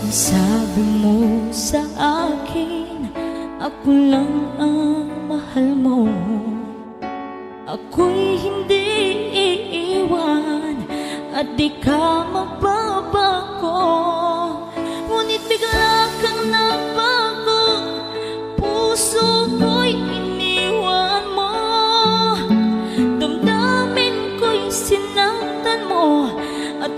Sabi mo sa akin, ako lang ang mahal mo. Ako'y hindi iiwan at di ka mababago. Ngunit bigla kang nagbago, puso ko'y iniwan mo. Damdamin ko'y sinaktan mo at